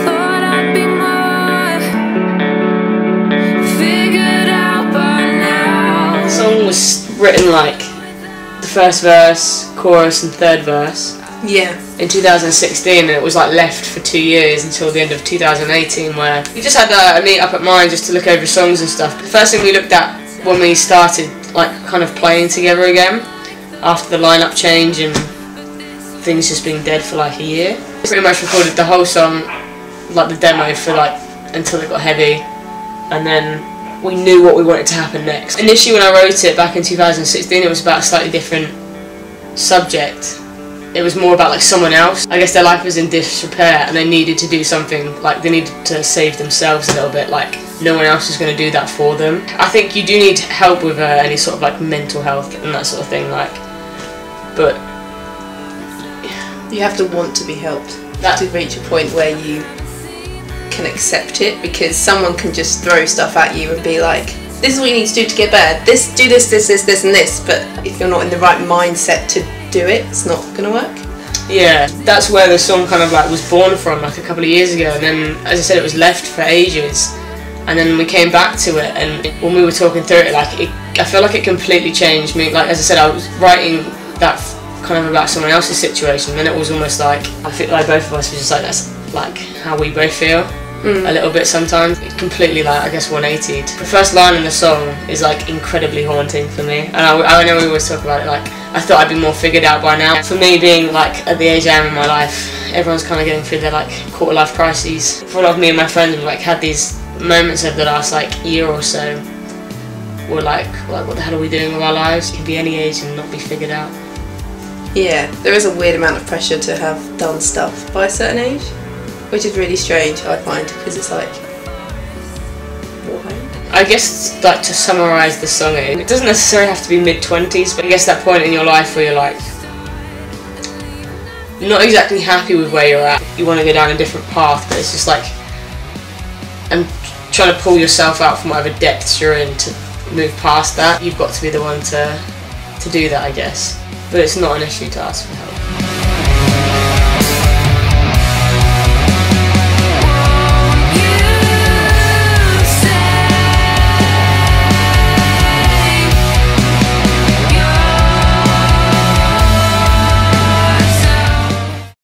Thought I'd be more figured out by now. The song was written like the first verse, chorus and third verse. Yeah. In 2016, and it was like left for 2 years until the end of 2018, where we just had a meet up at mine just to look over songs and stuff. The first thing we looked at when we started like kind of playing together again after the lineup change and things just being dead for like a year. Pretty much recorded the whole song, like the demo, for like until it got heavy, and then we knew what we wanted to happen next. Initially when I wrote it back in 2016, it was about a slightly different subject. It was more about like someone else. I guess their life was in disrepair and they needed to do something, like they needed to save themselves a little bit, like no one else was going to do that for them. I think you do need help with any sort of like mental health and that sort of thing, like, but you have to want to be helped to reach a point where you can accept it, because someone can just throw stuff at you and be like, this is what you need to do to get better, do this, this and this, but if you're not in the right mindset to do it, it's not going to work. Yeah, that's where the song kind of like was born from, like a couple of years ago, and then as I said, it was left for ages, and then we came back to it, and when we were talking through it, like I feel like it completely changed me. Like as I said, I was writing that kind of about someone else's situation, and then it was almost like, I feel like both of us were just like, that's like how we both feel. A little bit sometimes. It completely, like, I guess 180'd. The first line in the song is like incredibly haunting for me, and I know we always talk about it, like I thought I'd be more figured out by now. For me, being like at the age I am in my life, everyone's kind of getting through their like quarter life crises. For a lot of me and my friends, we've like had these moments over the last like year or so. We're like what the hell are we doing with our lives? You can be any age and not be figured out. Yeah, there is a weird amount of pressure to have done stuff by a certain age, which is really strange, I find, because it's like, why? I guess, like, to summarise the song, it doesn't necessarily have to be mid-20s, but I guess that point in your life where you're like, not exactly happy with where you're at, you want to go down a different path, but it's just like, and trying to pull yourself out from whatever depths you're in to move past that. You've got to be the one to do that, I guess, but it's not an issue to ask for help.